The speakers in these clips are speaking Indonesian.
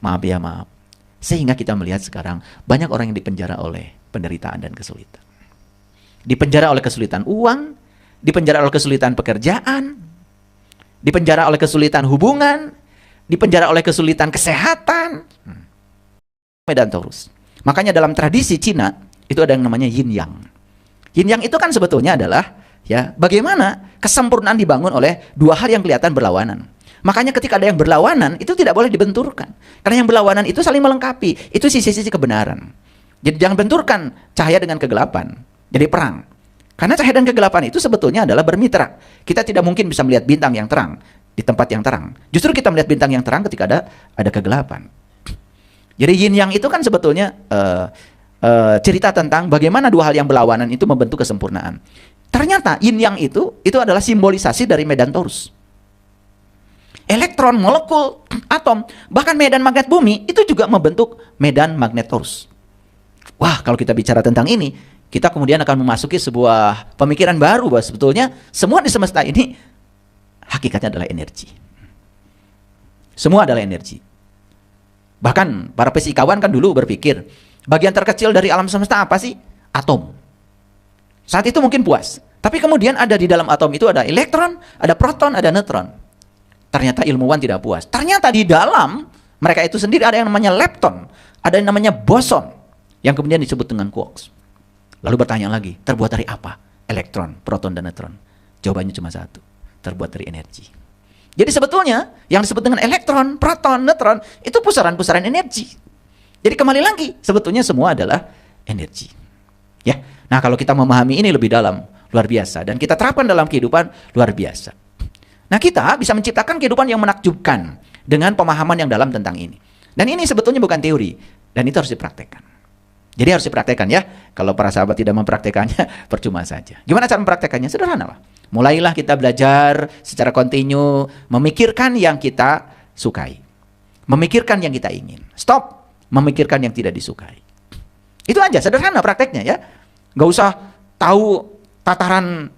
Maaf ya, maaf. Sehingga kita melihat sekarang banyak orang yang dipenjara oleh penderitaan dan kesulitan. Dipenjara oleh kesulitan uang, dipenjara oleh kesulitan pekerjaan, dipenjara oleh kesulitan hubungan, dipenjara oleh kesulitan kesehatan. Medan Taurus. Makanya dalam tradisi Cina itu ada yang namanya yin yang. Yin yang itu kan sebetulnya adalah ya bagaimana kesempurnaan dibangun oleh dua hal yang kelihatan berlawanan. Makanya ketika ada yang berlawanan itu tidak boleh dibenturkan. Karena yang berlawanan itu saling melengkapi. Itu sisi-sisi kebenaran. Jadi jangan benturkan cahaya dengan kegelapan. Jadi perang. Karena cahaya dan kegelapan itu sebetulnya adalah bermitra. Kita tidak mungkin bisa melihat bintang yang terang di tempat yang terang. Justru kita melihat bintang yang terang ketika ada kegelapan. Jadi yin yang itu kan sebetulnya cerita tentang bagaimana dua hal yang berlawanan itu membentuk kesempurnaan. Ternyata yin yang itu adalah simbolisasi dari medan Taurus. Elektron, molekul, atom, bahkan medan magnet bumi itu juga membentuk medan magnet Taurus. Wah, kalau kita bicara tentang ini, kita kemudian akan memasuki sebuah pemikiran baru bahwa sebetulnya semua di semesta ini hakikatnya adalah energi. Semua adalah energi. Bahkan para fisikawan kan dulu berpikir, bagian terkecil dari alam semesta apa sih? Atom. Saat itu mungkin puas. Tapi kemudian ada di dalam atom itu ada elektron, ada proton, ada neutron. Ternyata ilmuwan tidak puas. Ternyata di dalam mereka itu sendiri ada yang namanya lepton, ada yang namanya boson, yang kemudian disebut dengan quarks. Lalu bertanya lagi, terbuat dari apa? Elektron, proton, dan neutron. Jawabannya cuma satu, terbuat dari energi. Jadi sebetulnya yang disebut dengan elektron, proton, neutron itu pusaran-pusaran energi. Jadi kembali lagi, sebetulnya semua adalah energi. Ya, nah kalau kita memahami ini lebih dalam, luar biasa, dan kita terapkan dalam kehidupan, luar biasa. Nah kita bisa menciptakan kehidupan yang menakjubkan dengan pemahaman yang dalam tentang ini. Dan ini sebetulnya bukan teori, dan itu harus dipraktekkan. Jadi harus dipraktekkan ya. Kalau para sahabat tidak mempraktekannya, percuma saja. Gimana cara mempraktekannya? Sederhana lah. Mulailah kita belajar secara kontinu, memikirkan yang kita sukai. Memikirkan yang kita ingin. Stop memikirkan yang tidak disukai. Itu aja, sederhana prakteknya ya. Nggak usah tahu tataran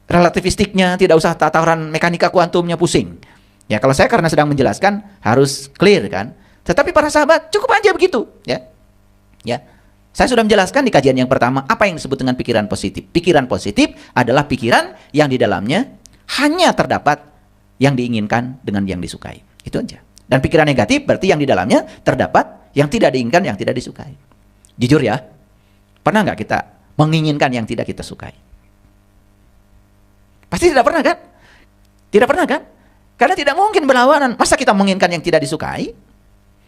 relativistiknya, tidak usah tataran mekanika kuantumnya, pusing. Ya kalau saya karena sedang menjelaskan harus clear kan. Tetapi para sahabat cukup aja begitu ya. Ya. Saya sudah menjelaskan di kajian yang pertama apa yang disebut dengan pikiran positif. Pikiran positif adalah pikiran yang di dalamnya hanya terdapat yang diinginkan dengan yang disukai. Itu aja. Dan pikiran negatif berarti yang di dalamnya terdapat yang tidak diinginkan, yang tidak disukai. Jujur ya, pernah nggak kita menginginkan yang tidak kita sukai? Pasti tidak pernah kan? Tidak pernah kan? Karena tidak mungkin berlawanan. Masa kita menginginkan yang tidak disukai?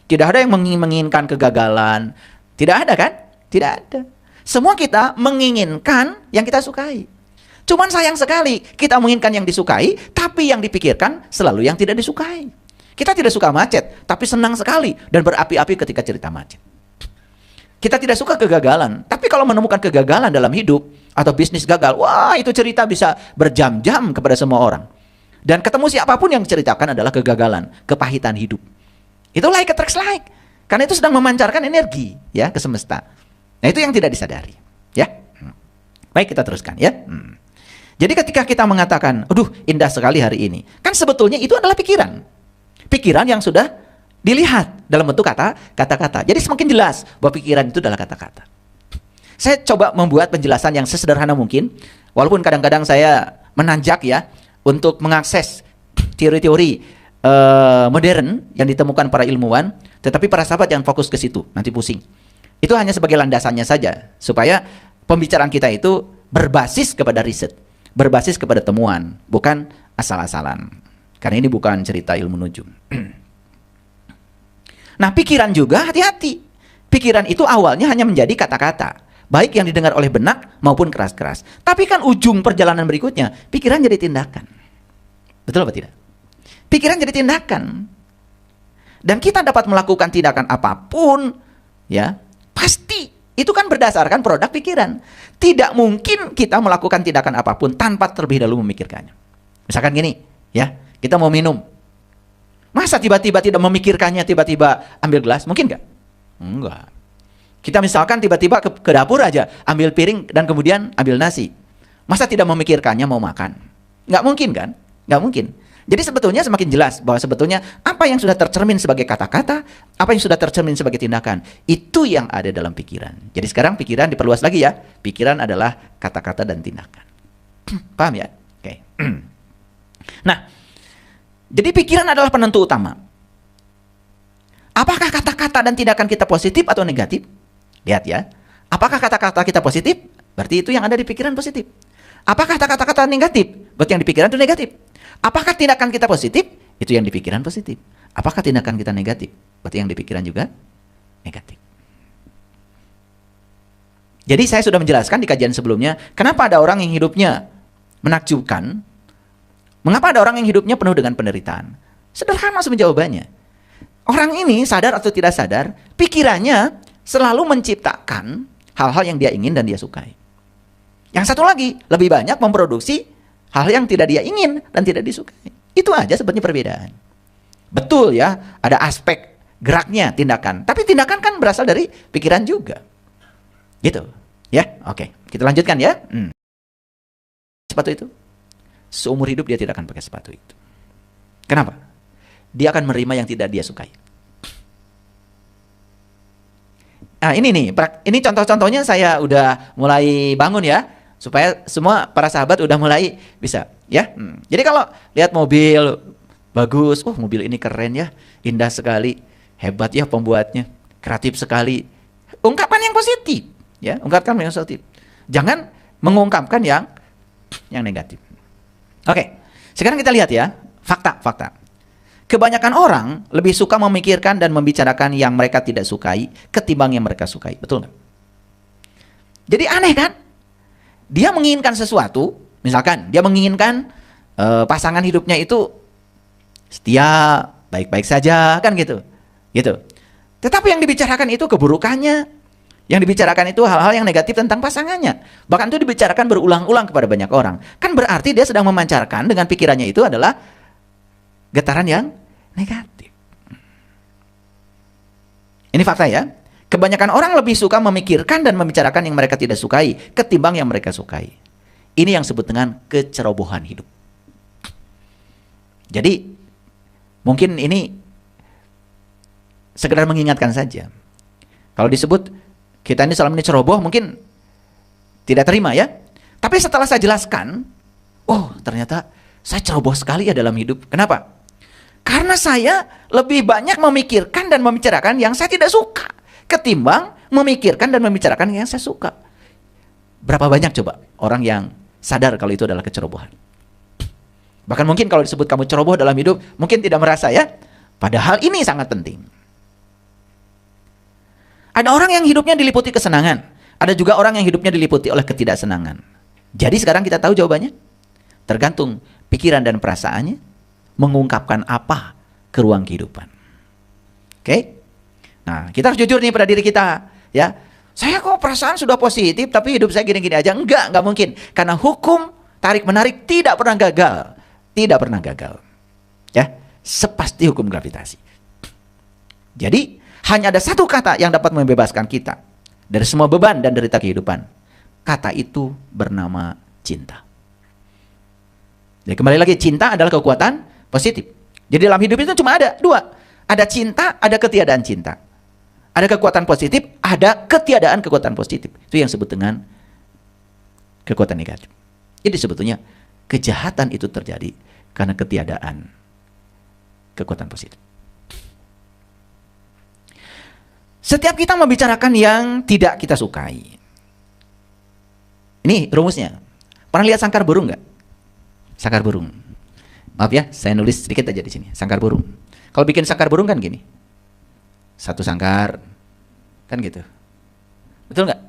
Tidak ada yang menginginkan kegagalan. Tidak ada kan? Tidak ada. Semua kita menginginkan yang kita sukai. Cuman sayang sekali, kita menginginkan yang disukai, tapi yang dipikirkan selalu yang tidak disukai. Kita tidak suka macet, tapi senang sekali dan berapi-api ketika cerita macet. Kita tidak suka kegagalan, tapi kalau menemukan kegagalan dalam hidup atau bisnis gagal, wah itu cerita bisa berjam-jam kepada semua orang. Dan ketemu siapapun yang diceritakan adalah kegagalan, kepahitan hidup. Itu like attracts like. Karena itu sedang memancarkan energi ya ke semesta. Nah itu yang tidak disadari. Ya. Baik, kita teruskan ya. Jadi ketika kita mengatakan, aduh indah sekali hari ini, kan sebetulnya itu adalah pikiran. Pikiran yang sudah dilihat dalam bentuk kata-kata. Jadi semakin jelas bahwa pikiran itu adalah kata-kata. Saya coba membuat penjelasan yang sesederhana mungkin, walaupun kadang-kadang saya menanjak ya untuk mengakses teori-teori modern yang ditemukan para ilmuwan, tetapi para sahabat yang fokus ke situ, nanti pusing. Itu hanya sebagai landasannya saja, supaya pembicaraan kita itu berbasis kepada riset, berbasis kepada temuan, bukan asal-asalan. Karena ini bukan cerita ilmu nujum. Nah, pikiran juga hati-hati. Pikiran itu awalnya hanya menjadi kata-kata, baik yang didengar oleh benak maupun keras-keras. Tapi kan ujung perjalanan berikutnya, pikiran jadi tindakan. Betul apa tidak? Pikiran jadi tindakan. Dan kita dapat melakukan tindakan apapun, ya, pasti itu kan berdasarkan produk pikiran. Tidak mungkin kita melakukan tindakan apapun tanpa terlebih dahulu memikirkannya. Misalkan gini, ya, kita mau minum. Masa tiba-tiba tidak memikirkannya, tiba-tiba ambil gelas? Mungkin nggak? Enggak. Kita misalkan tiba-tiba ke dapur aja, ambil piring dan kemudian ambil nasi. Masa tidak memikirkannya mau makan? Nggak mungkin kan? Nggak mungkin. Jadi sebetulnya semakin jelas bahwa sebetulnya apa yang sudah tercermin sebagai kata-kata, apa yang sudah tercermin sebagai tindakan, itu yang ada dalam pikiran. Jadi sekarang pikiran diperluas lagi ya. Pikiran adalah kata-kata dan tindakan. Paham ya? Oke. Nah, jadi pikiran adalah penentu utama. Apakah kata-kata dan tindakan kita positif atau negatif? Lihat ya. Apakah kata-kata kita positif? Berarti itu yang ada di pikiran positif. Apakah kata-kata negatif? Berarti yang di pikiran itu negatif. Apakah tindakan kita positif? Itu yang di pikiran positif. Apakah tindakan kita negatif? Berarti yang di pikiran juga negatif. Jadi saya sudah menjelaskan di kajian sebelumnya, kenapa ada orang yang hidupnya menakjubkan, mengapa ada orang yang hidupnya penuh dengan penderitaan. Sederhana sebenarnya jawabannya. Orang ini sadar atau tidak sadar, pikirannya selalu menciptakan hal-hal yang dia ingin dan dia sukai. Yang satu lagi, lebih banyak memproduksi hal yang tidak dia ingin dan tidak disukai. Itu aja sebenarnya perbedaan. Betul ya, ada aspek geraknya tindakan. Tapi tindakan kan berasal dari pikiran juga. Gitu. Ya, oke. Kita lanjutkan ya. Sepatu itu, seumur hidup dia tidak akan pakai sepatu itu. Kenapa? Dia akan menerima yang tidak dia sukai. Nah ini nih, ini contoh-contohnya saya udah mulai bangun ya. Supaya semua para sahabat udah mulai bisa ya. Jadi kalau lihat mobil bagus, mobil ini keren ya, indah sekali, hebat ya pembuatnya, kreatif sekali. Ungkapkan yang positif ya, ungkapkan yang positif. Jangan mengungkapkan yang negatif. Oke. Sekarang kita lihat ya, fakta. Kebanyakan orang lebih suka memikirkan dan membicarakan yang mereka tidak sukai ketimbang yang mereka sukai. Betul nggak? Jadi aneh kan? Dia menginginkan sesuatu, misalkan dia menginginkan pasangan hidupnya itu setia, baik-baik saja, kan gitu. Tetapi yang dibicarakan itu keburukannya, yang dibicarakan itu hal-hal yang negatif tentang pasangannya. Bahkan itu dibicarakan berulang-ulang kepada banyak orang. Kan berarti dia sedang memancarkan dengan pikirannya itu adalah getaran yang negatif. Ini fakta ya. Kebanyakan orang lebih suka memikirkan dan membicarakan yang mereka tidak sukai ketimbang yang mereka sukai. Ini yang disebut dengan kecerobohan hidup. Jadi mungkin ini sekedar mengingatkan saja. Kalau disebut kita ini selama ini ceroboh mungkin tidak terima ya. Tapi setelah saya jelaskan, ternyata saya ceroboh sekali ya dalam hidup. Kenapa? Karena saya lebih banyak memikirkan dan membicarakan yang saya tidak suka ketimbang memikirkan dan membicarakan yang saya suka. Berapa banyak coba orang yang sadar kalau itu adalah kecerobohan? Bahkan mungkin kalau disebut kamu ceroboh dalam hidup, mungkin tidak merasa ya. Padahal ini sangat penting. Ada orang yang hidupnya diliputi kesenangan. Ada juga orang yang hidupnya diliputi oleh ketidaksenangan. Jadi sekarang kita tahu jawabannya. Tergantung pikiran dan perasaannya mengungkapkan apa ke ruang kehidupan. Oke? Nah, kita harus jujur nih pada diri kita, ya. Saya kok perasaan sudah positif, tapi hidup saya gini-gini aja. Enggak mungkin. Karena hukum tarik-menarik tidak pernah gagal. Tidak pernah gagal. Ya, sepasti hukum gravitasi. Jadi, hanya ada satu kata yang dapat membebaskan kita dari semua beban dan derita kehidupan. Kata itu bernama cinta. Jadi kembali lagi, cinta adalah kekuatan positif. Jadi dalam hidup itu cuma ada dua. Ada cinta, ada ketiadaan cinta. Ada kekuatan positif, ada ketiadaan kekuatan positif. Itu yang disebut dengan kekuatan negatif. Jadi sebetulnya kejahatan itu terjadi karena ketiadaan kekuatan positif. Setiap kita membicarakan yang tidak kita sukai. Ini rumusnya. Pernah lihat sangkar burung nggak? Sangkar burung. Maaf ya, saya nulis sedikit aja di sini. Sangkar burung. Kalau bikin sangkar burung kan gini. Satu sangkar, kan gitu. Betul nggak?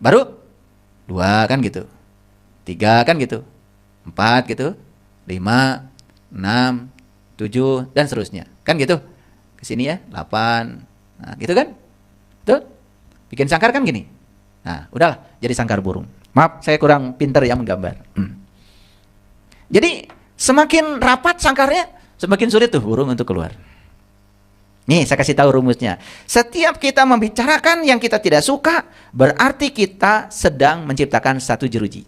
Baru dua kan gitu. Tiga kan gitu. 4 gitu. 5, 6, 7 dan seterusnya. Kan gitu. Ke sini ya, 8. Nah, gitu kan? Tuh. Bikin sangkar kan gini. Nah, udahlah jadi sangkar burung. Maaf, saya kurang pintar ya menggambar. Jadi, semakin rapat sangkarnya, semakin sulit tuh burung untuk keluar. Nih, saya kasih tahu rumusnya. Setiap kita membicarakan yang kita tidak suka, berarti kita sedang menciptakan satu jeruji.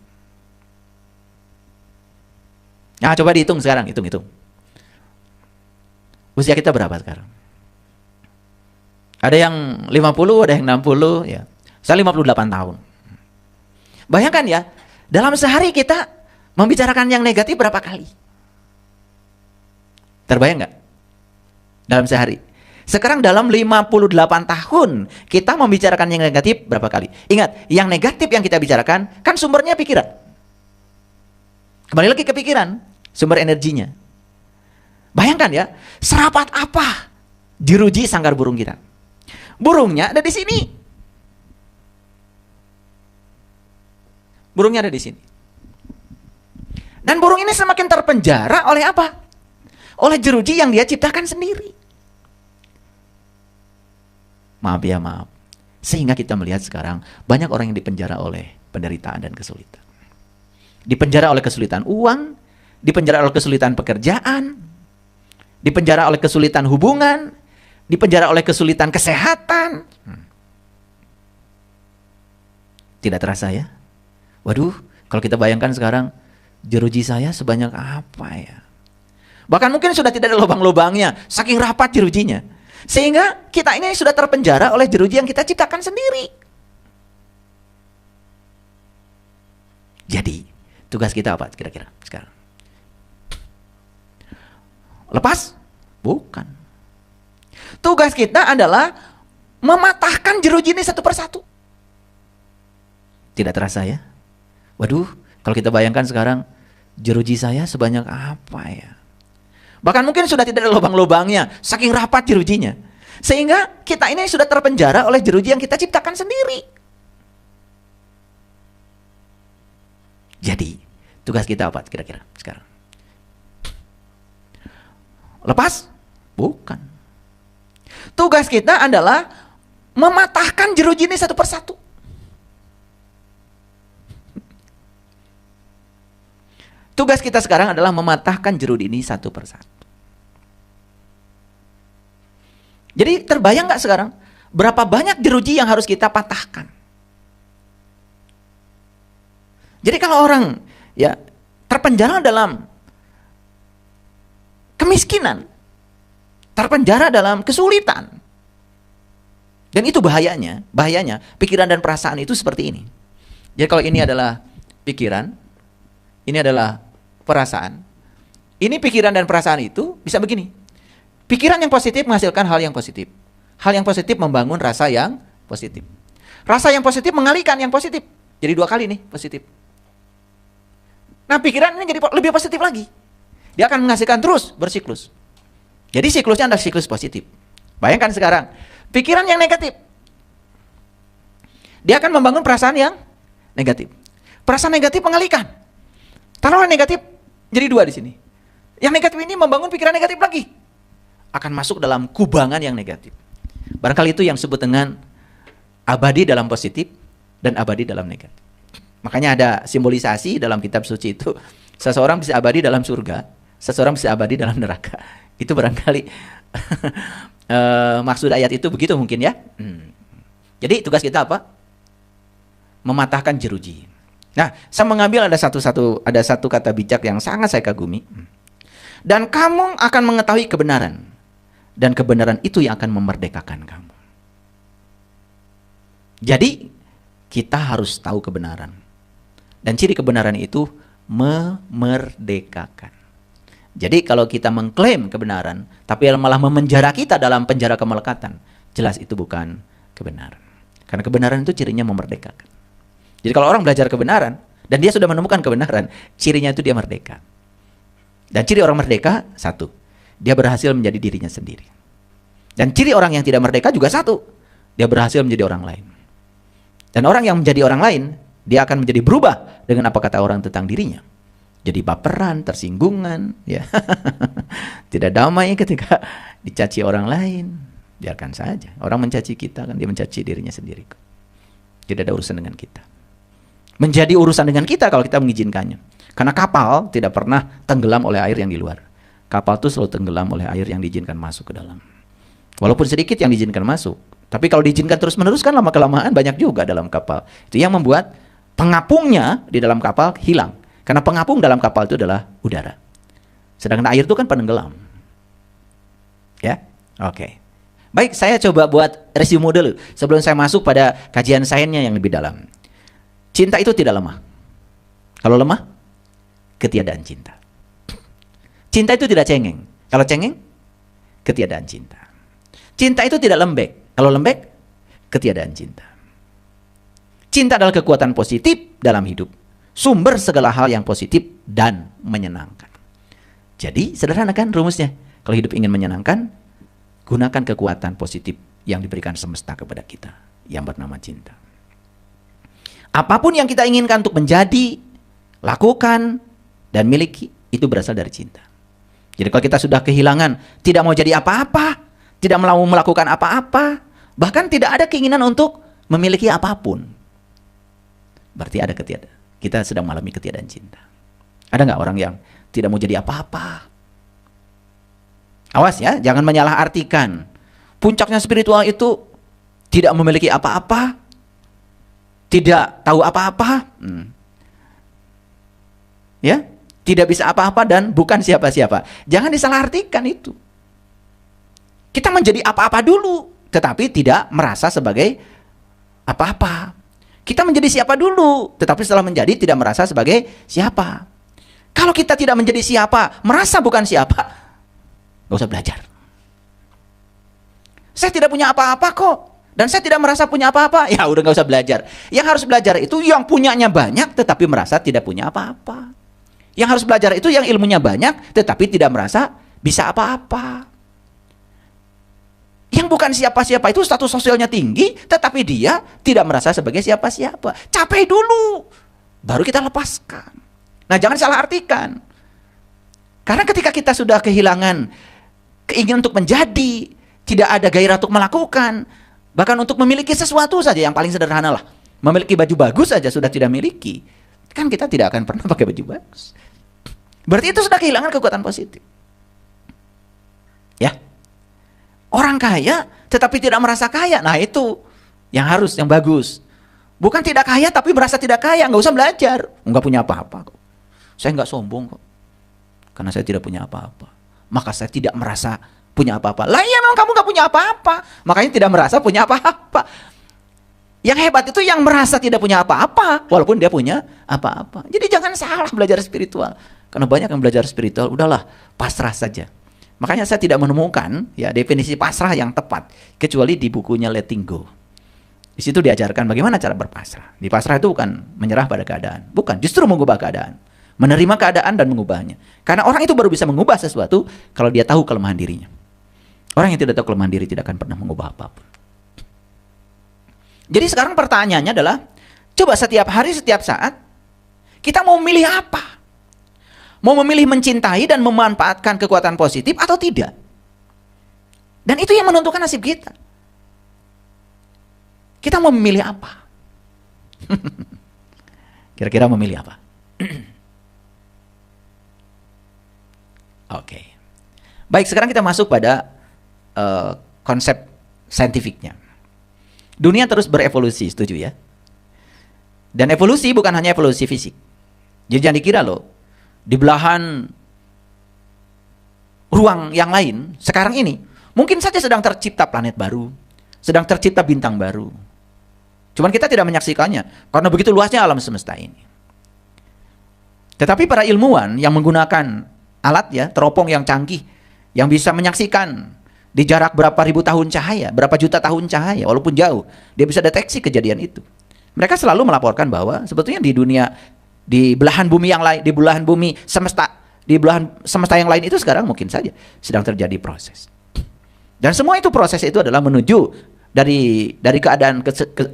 Nah, coba dihitung sekarang, hitung. Usia kita berapa sekarang? Ada yang 50, ada yang 60, ya. Saya 58 tahun. Bayangkan ya, dalam sehari kita membicarakan yang negatif berapa kali? Terbayang nggak? Dalam sehari. Sekarang dalam 58 tahun, kita membicarakan yang negatif berapa kali? Ingat, yang negatif yang kita bicarakan, kan sumbernya pikiran. Kembali lagi ke pikiran, sumber energinya. Bayangkan ya, serapat apa jeruji sangkar burung kita. Burungnya ada di sini. Burungnya ada di sini. Dan burung ini semakin terpenjara oleh apa? Oleh jeruji yang dia ciptakan sendiri. Maaf ya, maaf. Sehingga kita melihat sekarang banyak orang yang dipenjara oleh penderitaan dan kesulitan. Dipenjara oleh kesulitan uang, dipenjara oleh kesulitan pekerjaan, dipenjara oleh kesulitan hubungan, dipenjara oleh kesulitan kesehatan. Tidak terasa ya? Waduh, kalau kita bayangkan sekarang, jeruji saya sebanyak apa ya? Bahkan mungkin sudah tidak ada lubang-lubangnya, saking rapat jerujinya. Sehingga kita ini sudah terpenjara oleh jeruji yang kita ciptakan sendiri. Jadi, tugas kita apa kira-kira sekarang? Lepas? Bukan. Tugas kita adalah mematahkan jeruji ini satu persatu. Tidak terasa ya? Waduh, kalau kita bayangkan sekarang, jeruji saya sebanyak apa ya? Bahkan mungkin sudah tidak ada lubang-lubangnya, saking rapat jerujinya. Sehingga kita ini sudah terpenjara oleh jeruji yang kita ciptakan sendiri. Jadi, tugas kita apa kira-kira sekarang? Lepas? Bukan. Tugas kita adalah mematahkan jeruji ini satu persatu. Tugas kita sekarang adalah mematahkan jeruji ini satu persatu. Jadi terbayang nggak sekarang berapa banyak jeruji yang harus kita patahkan? Jadi kalau orang ya terpenjara dalam kemiskinan, terpenjara dalam kesulitan, dan itu bahayanya pikiran dan perasaan itu seperti ini. Jadi kalau ini adalah pikiran, ini adalah perasaan, ini pikiran dan perasaan itu bisa begini. Pikiran yang positif menghasilkan hal yang positif. Hal yang positif membangun rasa yang positif. Rasa yang positif mengalihkan yang positif. Jadi dua kali nih positif. Nah pikiran ini jadi lebih positif lagi. Dia akan menghasilkan terus bersiklus. Jadi siklusnya adalah siklus positif. Bayangkan sekarang, pikiran yang negatif, dia akan membangun perasaan yang negatif. Perasaan negatif mengalihkan. Taruhlah negatif jadi dua di sini. Yang negatif ini membangun pikiran negatif lagi. Akan masuk dalam kubangan yang negatif. Barangkali itu yang disebut dengan abadi dalam positif dan abadi dalam negatif. Makanya ada simbolisasi dalam kitab suci itu, seseorang bisa abadi dalam surga, seseorang bisa abadi dalam neraka. Itu barangkali maksud ayat itu begitu mungkin ya. Jadi tugas kita apa? Mematahkan jeruji. Nah, saya mengambil ada satu kata bijak yang sangat saya kagumi. Dan kamu akan mengetahui kebenaran. Dan kebenaran itu yang akan memerdekakan kamu. Jadi, kita harus tahu kebenaran. Dan ciri kebenaran itu memerdekakan. Jadi, kalau kita mengklaim kebenaran, tapi malah memenjara kita dalam penjara kemelekatan, jelas itu bukan kebenaran. Karena kebenaran itu cirinya memerdekakan. Jadi, kalau orang belajar kebenaran, dan dia sudah menemukan kebenaran, cirinya itu dia merdeka. Dan ciri orang merdeka, satu, dia berhasil menjadi dirinya sendiri. Dan ciri orang yang tidak merdeka juga satu, dia berhasil menjadi orang lain. Dan orang yang menjadi orang lain, dia akan menjadi berubah dengan apa kata orang tentang dirinya. Jadi baperan, tersinggungan, ya. Tidak damai ketika dicaci orang lain. Biarkan saja. Orang mencaci kita kan dia mencaci dirinya sendiri. Tidak ada urusan dengan kita. Menjadi urusan dengan kita kalau kita mengizinkannya. Karena kapal tidak pernah tenggelam oleh air yang di luar. Kapal itu selalu tenggelam oleh air yang diizinkan masuk ke dalam. Walaupun sedikit yang diizinkan masuk. Tapi kalau diizinkan terus-menerus kan lama-kelamaan banyak juga dalam kapal. Itu yang membuat pengapungnya di dalam kapal hilang. Karena pengapung dalam kapal itu adalah udara. Sedangkan air itu kan penenggelam. Ya, oke. Baik, saya coba buat resume dulu sebelum saya masuk pada kajian sainsnya yang lebih dalam. Cinta itu tidak lemah. Kalau lemah, ketiadaan cinta. Cinta itu tidak cengeng. Kalau cengeng, ketiadaan cinta. Cinta itu tidak lembek. Kalau lembek, ketiadaan cinta. Cinta adalah kekuatan positif dalam hidup. Sumber segala hal yang positif dan menyenangkan. Jadi, sederhana kan rumusnya? Kalau hidup ingin menyenangkan, gunakan kekuatan positif yang diberikan semesta kepada kita, yang bernama cinta. Apapun yang kita inginkan untuk menjadi, lakukan, dan miliki, itu berasal dari cinta. Jadi kalau kita sudah kehilangan, tidak mau jadi apa-apa, tidak mau melakukan apa-apa, bahkan tidak ada keinginan untuk memiliki apapun, berarti ada ketiadaan. Kita sedang mengalami ketiadaan cinta. Ada nggak orang yang tidak mau jadi apa-apa? Awas ya, jangan menyalahartikan. Puncaknya spiritual itu tidak memiliki apa-apa, tidak tahu apa-apa, ya, tidak bisa apa-apa dan bukan siapa-siapa. Jangan disalahartikan itu. Kita menjadi apa-apa dulu, tetapi tidak merasa sebagai apa-apa. Kita menjadi siapa dulu, tetapi setelah menjadi tidak merasa sebagai siapa. Kalau kita tidak menjadi siapa, merasa bukan siapa, gak usah belajar. Saya tidak punya apa-apa kok, dan saya tidak merasa punya apa-apa. Ya udah gak usah belajar. Yang harus belajar itu yang punyanya banyak, tetapi merasa tidak punya apa-apa. Yang harus belajar itu yang ilmunya banyak, tetapi tidak merasa bisa apa-apa. Yang bukan siapa-siapa itu status sosialnya tinggi, tetapi dia tidak merasa sebagai siapa-siapa. Capai dulu, baru kita lepaskan. Nah, jangan salah artikan. Karena ketika kita sudah kehilangan keinginan untuk menjadi, tidak ada gairah untuk melakukan, bahkan untuk memiliki sesuatu saja yang paling sederhana lah. Memiliki baju bagus saja sudah tidak miliki. Kan kita tidak akan pernah pakai baju bagus. Berarti itu sudah kehilangan kekuatan positif. Ya. Orang kaya tetapi tidak merasa kaya. Nah itu yang harus, yang bagus. Bukan tidak kaya tapi merasa tidak kaya. Nggak usah belajar. Nggak punya apa-apa kok. Saya nggak sombong kok. Karena saya tidak punya apa-apa. Maka saya tidak merasa punya apa-apa. Lah iya memang kamu nggak punya apa-apa. Makanya tidak merasa punya apa-apa. Yang hebat itu yang merasa tidak punya apa-apa. Walaupun dia punya apa-apa. Jadi jangan salah belajar spiritual. Karena banyak yang belajar spiritual. Udahlah pasrah saja. Makanya saya tidak menemukan ya definisi pasrah yang tepat kecuali di bukunya Letting Go. Di situ diajarkan bagaimana cara berpasrah. Di pasrah itu bukan menyerah pada keadaan, bukan, justru mengubah keadaan, menerima keadaan dan mengubahnya. Karena orang itu baru bisa mengubah sesuatu kalau dia tahu kelemahan dirinya. Orang yang tidak tahu kelemahan diri tidak akan pernah mengubah apapun. Jadi sekarang pertanyaannya adalah, coba setiap hari, setiap saat kita mau memilih apa? Mau memilih mencintai dan memanfaatkan kekuatan positif atau tidak? Dan itu yang menentukan nasib kita. Kita mau memilih apa? Kira-kira memilih apa? Oke. Baik, sekarang kita masuk pada konsep saintifiknya. Dunia terus berevolusi, setuju ya? Dan evolusi bukan hanya evolusi fisik. Jadi jangan dikira loh, di belahan ruang yang lain sekarang ini mungkin saja sedang tercipta planet baru, sedang tercipta bintang baru. Cuman kita tidak menyaksikannya karena begitu luasnya alam semesta ini. Tetapi para ilmuwan yang menggunakan alat ya, teropong yang canggih, yang bisa menyaksikan di jarak berapa ribu tahun cahaya, berapa juta tahun cahaya, walaupun jauh, dia bisa deteksi kejadian itu. Mereka selalu melaporkan bahwa sebetulnya di dunia, di belahan bumi yang lain, di belahan bumi semesta, di belahan semesta yang lain itu sekarang mungkin saja sedang terjadi proses. Dan semua itu proses itu adalah menuju dari keadaan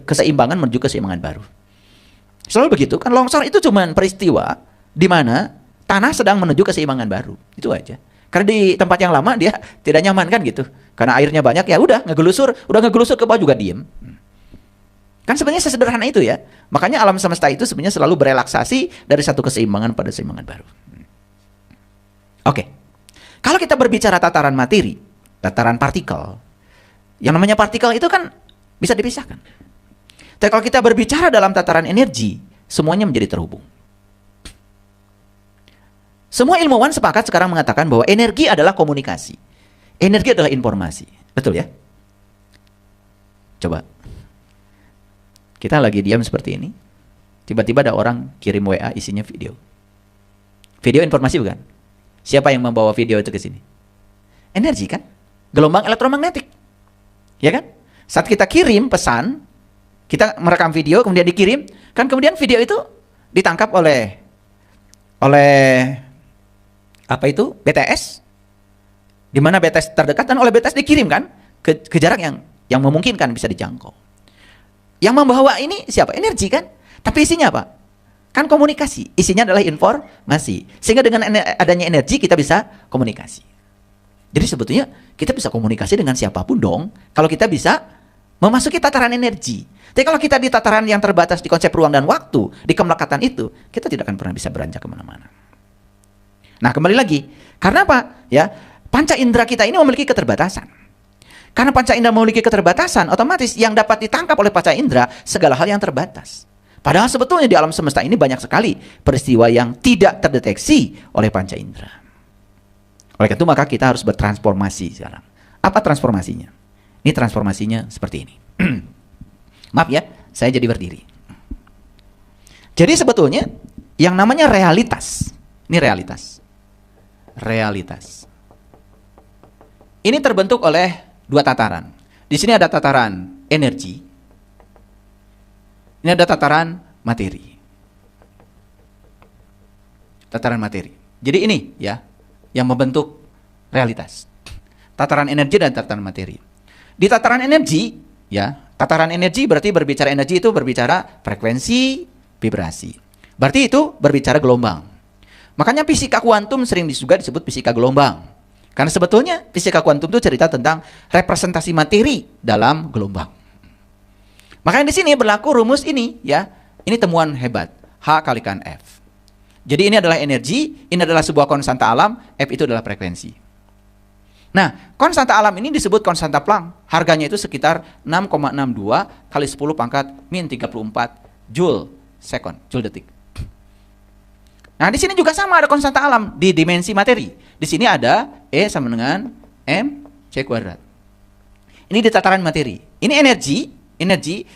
keseimbangan menuju keseimbangan baru. Selalu begitu kan, longsor itu cuma peristiwa di mana tanah sedang menuju keseimbangan baru. Itu aja. Karena di tempat yang lama dia tidak nyaman kan gitu. Karena airnya banyak ya udah ngegelusur ke bawah juga diem. Kan sebenarnya sesederhana itu ya. Makanya alam semesta itu sebenarnya selalu berelaksasi dari satu keseimbangan pada keseimbangan baru. Oke. Kalau kita berbicara tataran materi, tataran partikel, yang namanya partikel itu kan bisa dipisahkan. Tapi kalau kita berbicara dalam tataran energi, semuanya menjadi terhubung. Semua ilmuwan sepakat sekarang mengatakan bahwa energi adalah komunikasi. Energi adalah informasi. Betul ya? Coba. Kita lagi diam seperti ini. Tiba-tiba ada orang kirim WA isinya video. Video informasi bukan? Siapa yang membawa video itu ke sini? Energi kan? Gelombang elektromagnetik. Ya kan? Saat kita kirim pesan, kita merekam video kemudian dikirim, kan kemudian video itu ditangkap oleh apa itu? BTS. Di mana BTS terdekat dan oleh BTS dikirim kan ke jarak yang memungkinkan bisa dijangkau. Yang membawa ini siapa? Energi kan? Tapi isinya apa? Kan komunikasi. Isinya adalah informasi. Sehingga dengan adanya energi kita bisa komunikasi. Jadi sebetulnya kita bisa komunikasi dengan siapapun dong. Kalau kita bisa memasuki tataran energi. Tapi kalau kita di tataran yang terbatas di konsep ruang dan waktu, di kemelekatan itu, kita tidak akan pernah bisa beranjak kemana-mana. Nah kembali lagi. Karena apa? Ya, panca indera kita ini memiliki keterbatasan. Karena panca indera memiliki keterbatasan, otomatis yang dapat ditangkap oleh panca indera segala hal yang terbatas. Padahal sebetulnya di alam semesta ini banyak sekali peristiwa yang tidak terdeteksi oleh panca indera. Oleh itu maka kita harus bertransformasi sekarang. Apa transformasinya? Ini transformasinya seperti ini. Maaf ya, saya jadi berdiri. Jadi sebetulnya yang namanya realitas, ini realitas. Realitas. Ini terbentuk oleh dua tataran. Di sini ada tataran energi. Ini ada tataran materi. Tataran materi. Jadi ini ya yang membentuk realitas. Tataran energi dan tataran materi. Di tataran energi, ya, tataran energi berarti berbicara energi itu berbicara frekuensi, vibrasi. Berarti itu berbicara gelombang. Makanya fisika kuantum sering juga disebut fisika gelombang. Karena sebetulnya fisika kuantum itu cerita tentang representasi materi dalam gelombang. Makanya di sini berlaku rumus ini, ya. Ini temuan hebat, H kalikan F. Jadi ini adalah energi, ini adalah sebuah konstanta alam, F itu adalah frekuensi. Nah, konstanta alam ini disebut konstanta Planck. Harganya itu sekitar 6,62 kali 10 pangkat min 34 joule second, joule detik. Nah, di sini juga sama ada konstanta alam di dimensi materi. Di sini ada E sama dengan mc kuadrat. Ini di tataran materi. Ini energi,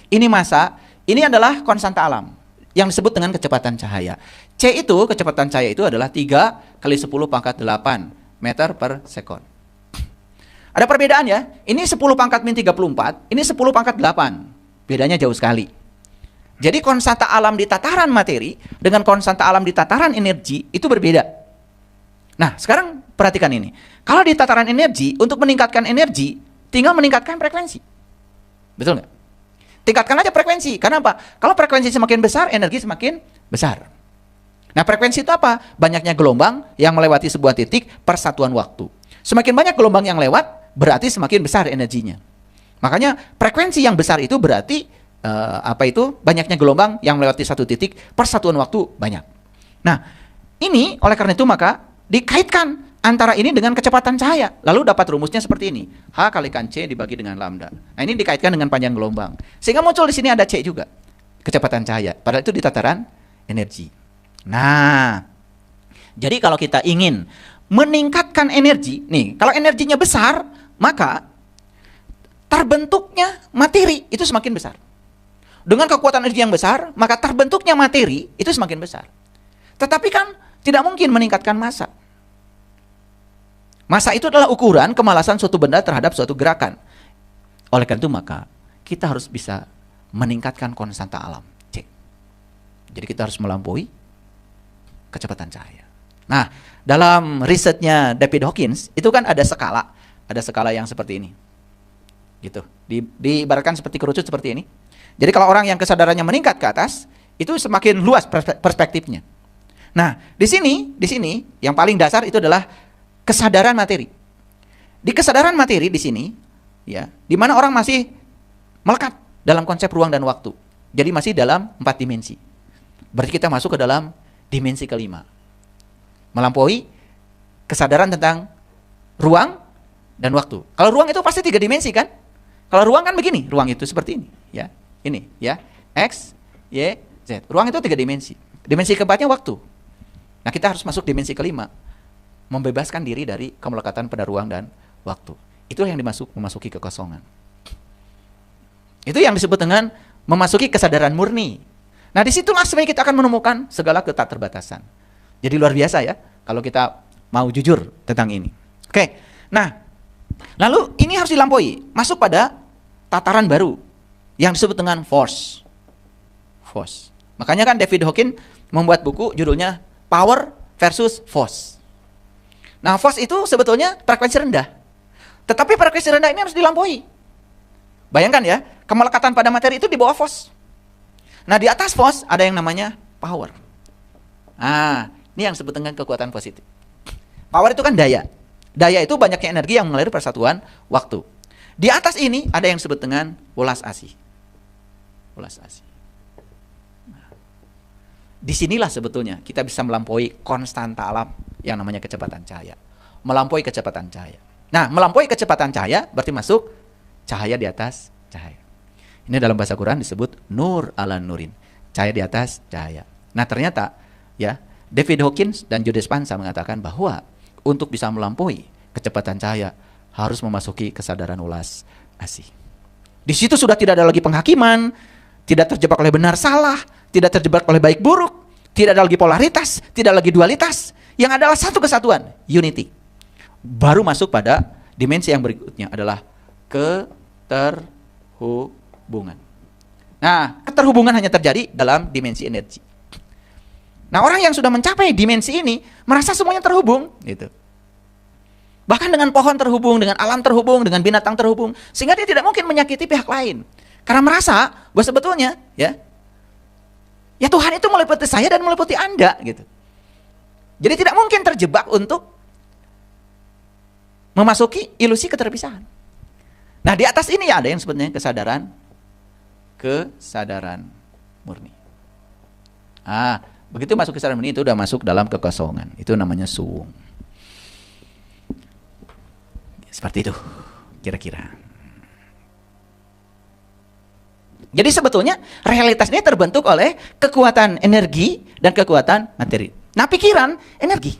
ini massa, ini adalah konstanta alam yang disebut dengan kecepatan cahaya. C itu, kecepatan cahaya itu adalah 3 kali 10 pangkat 8 meter per sekon. Ada perbedaan ya. Ini 10 pangkat min 34, ini 10 pangkat 8. Bedanya jauh sekali. Jadi konstanta alam di tataran materi dengan konstanta alam di tataran energi itu berbeda. Nah, sekarang perhatikan ini. Kalau di tataran energi, untuk meningkatkan energi, tinggal meningkatkan frekuensi. Betul nggak? Tingkatkan aja frekuensi. Karena apa? Kalau frekuensi semakin besar, energi semakin besar. Nah, frekuensi itu apa? Banyaknya gelombang yang melewati sebuah titik per satuan waktu. Semakin banyak gelombang yang lewat, berarti semakin besar energinya. Makanya frekuensi yang besar itu berarti banyaknya gelombang yang melewati satu titik per satuan waktu banyak. Nah, ini oleh karena itu maka dikaitkan antara ini dengan kecepatan cahaya. Lalu dapat rumusnya seperti ini. H kalikan C dibagi dengan lambda. Nah, ini dikaitkan dengan panjang gelombang. Sehingga muncul di sini ada C juga. Kecepatan cahaya. Padahal itu di tataran energi. Nah, jadi kalau kita ingin meningkatkan energi, nih, kalau energinya besar, maka terbentuknya materi itu semakin besar. Dengan kekuatan energi yang besar, maka terbentuknya materi itu semakin besar. Tetapi kan tidak mungkin meningkatkan massa. Massa itu adalah ukuran kemalasan suatu benda terhadap suatu gerakan. Oleh karena itu maka kita harus bisa meningkatkan konstanta alam, C. Jadi kita harus melampaui kecepatan cahaya. Nah, dalam risetnya David Hawkins itu kan ada skala yang seperti ini. Gitu. Diibaratkan seperti kerucut seperti ini. Jadi kalau orang yang kesadarannya meningkat ke atas, itu semakin luas perspektifnya. Nah, di sini yang paling dasar itu adalah kesadaran materi. Di kesadaran materi di sini, ya, di mana orang masih melekat dalam konsep ruang dan waktu. Jadi masih dalam 4 dimensi. Berarti kita masuk ke dalam dimensi kelima. Melampaui kesadaran tentang ruang dan waktu. Kalau ruang itu pasti 3 dimensi kan? Kalau ruang kan begini, ruang itu seperti ini, ya. Ini, ya. X, Y, Z. Ruang itu 3 dimensi. Dimensi keempatnya waktu. Nah, kita harus masuk dimensi kelima. Membebaskan diri dari kemelekatan pada ruang dan waktu. Itulah yang memasuki kekosongan. Itu yang disebut dengan memasuki kesadaran murni. Nah, disitulah sebenarnya kita akan menemukan segala keterbatasan. Jadi luar biasa ya, kalau kita mau jujur tentang ini. Oke, nah, lalu ini harus dilampaui, masuk pada tataran baru, yang disebut dengan force. Force. Makanya kan David Hawkins membuat buku judulnya Power versus Force. Nah, force itu sebetulnya frekuensi rendah. Tetapi frekuensi rendah ini harus dilampaui. Bayangkan ya, kemelekatan pada materi itu di bawah force. Nah, di atas force ada yang namanya power. Nah, ini yang disebut dengan kekuatan positif. Power itu kan daya. Daya itu banyaknya energi yang mengalir persatuan waktu. Di atas ini ada yang disebut dengan welas asih. Welas asih. Nah, disinilah sebetulnya kita bisa melampaui konstanta alam yang namanya kecepatan cahaya. Melampaui kecepatan cahaya. Nah, melampaui kecepatan cahaya berarti masuk cahaya di atas cahaya. Ini dalam bahasa Quran disebut nur ala nurin. Cahaya di atas cahaya. Nah, ternyata ya, David Hawkins dan Joe Dispenza mengatakan bahwa untuk bisa melampaui kecepatan cahaya harus memasuki kesadaran ulas asih. Di situ sudah tidak ada lagi penghakiman, tidak terjebak oleh benar salah, tidak terjebak oleh baik buruk, tidak ada lagi polaritas, tidak lagi dualitas, yang adalah satu kesatuan, unity. Baru masuk pada dimensi yang berikutnya adalah keterhubungan. Nah, keterhubungan hanya terjadi dalam dimensi energi. Nah, orang yang sudah mencapai dimensi ini merasa semuanya terhubung, gitu. Bahkan dengan pohon terhubung, dengan alam terhubung, dengan binatang terhubung, sehingga dia tidak mungkin menyakiti pihak lain. Karena merasa bahwa sebetulnya, ya Tuhan itu meliputi saya dan meliputi Anda, gitu. Jadi tidak mungkin terjebak untuk memasuki ilusi keterpisahan. Nah, di atas ini ada yang sebetulnya kesadaran murni. Begitu masuk kesadaran murni itu udah masuk dalam kekosongan. Itu namanya suwung. Seperti itu, kira-kira. Jadi sebetulnya realitas ini terbentuk oleh kekuatan energi dan kekuatan materi. Nah, pikiran, energi.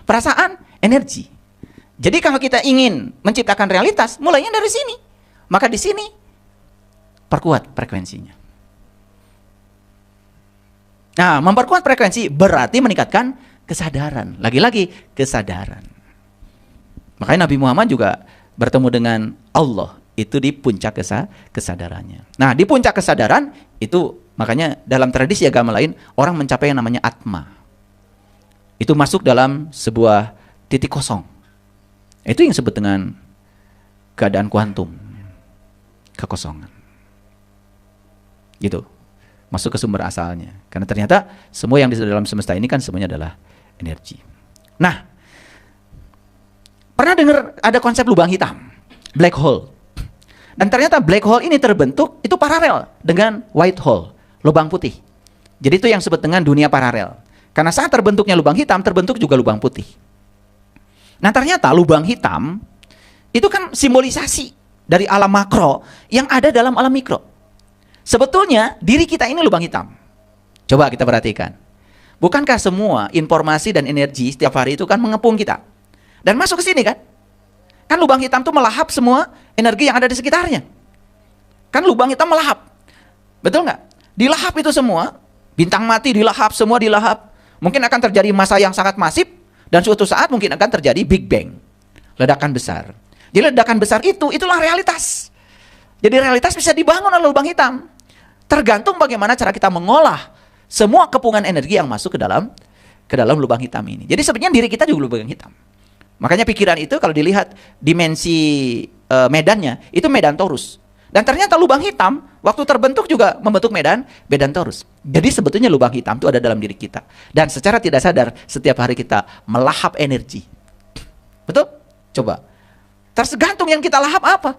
Perasaan, energi. Jadi kalau kita ingin menciptakan realitas, mulainya dari sini. Maka di sini, perkuat frekuensinya. Nah, memperkuat frekuensi berarti meningkatkan kesadaran. Lagi-lagi, kesadaran. Makanya Nabi Muhammad juga bertemu dengan Allah. Itu di puncak kesadarannya. Nah, di puncak kesadaran, itu makanya dalam tradisi agama lain, orang mencapai yang namanya atma. Itu masuk dalam sebuah titik kosong. Itu yang disebut dengan keadaan kuantum. Kekosongan. Gitu. Masuk ke sumber asalnya. Karena ternyata semua yang di dalam semesta ini kan semuanya adalah energi. Nah, pernah dengar ada konsep lubang hitam, black hole. Dan ternyata black hole ini terbentuk itu paralel dengan white hole, lubang putih. Jadi itu yang disebut dengan dunia paralel. Karena saat terbentuknya lubang hitam, terbentuk juga lubang putih. Nah, ternyata lubang hitam itu kan simbolisasi dari alam makro yang ada dalam alam mikro. Sebetulnya diri kita ini lubang hitam. Coba kita perhatikan. Bukankah semua informasi dan energi setiap hari itu kan mengepung kita? Dan masuk ke sini kan? Kan lubang hitam itu melahap semua energi yang ada di sekitarnya. Kan lubang hitam melahap. Betul nggak? Dilahap itu semua, bintang mati dilahap, semua dilahap. Mungkin akan terjadi masa yang sangat masif, dan suatu saat mungkin akan terjadi Big Bang. Ledakan besar. Jadi ledakan besar itulah realitas. Jadi realitas bisa dibangun oleh lubang hitam. Tergantung bagaimana cara kita mengolah semua kepungan energi yang masuk ke dalam lubang hitam ini. Jadi sebenarnya diri kita juga lubang hitam. Makanya pikiran itu kalau dilihat dimensi medannya, itu medan torus. Dan ternyata lubang hitam, waktu terbentuk juga membentuk medan torus. Jadi sebetulnya lubang hitam itu ada dalam diri kita. Dan secara tidak sadar, setiap hari kita melahap energi. Betul? Coba. Tergantung yang kita lahap apa?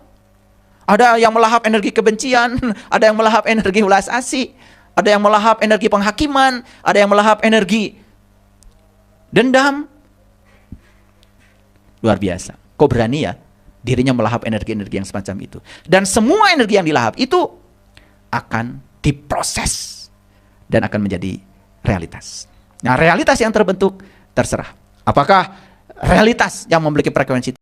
Ada yang melahap energi kebencian, ada yang melahap energi ulas asih, ada yang melahap energi penghakiman, ada yang melahap energi dendam. Luar biasa. Kok berani ya dirinya melahap energi-energi yang semacam itu. Dan semua energi yang dilahap itu akan diproses dan akan menjadi realitas. Nah, realitas yang terbentuk terserah. Apakah realitas yang memiliki frekuensi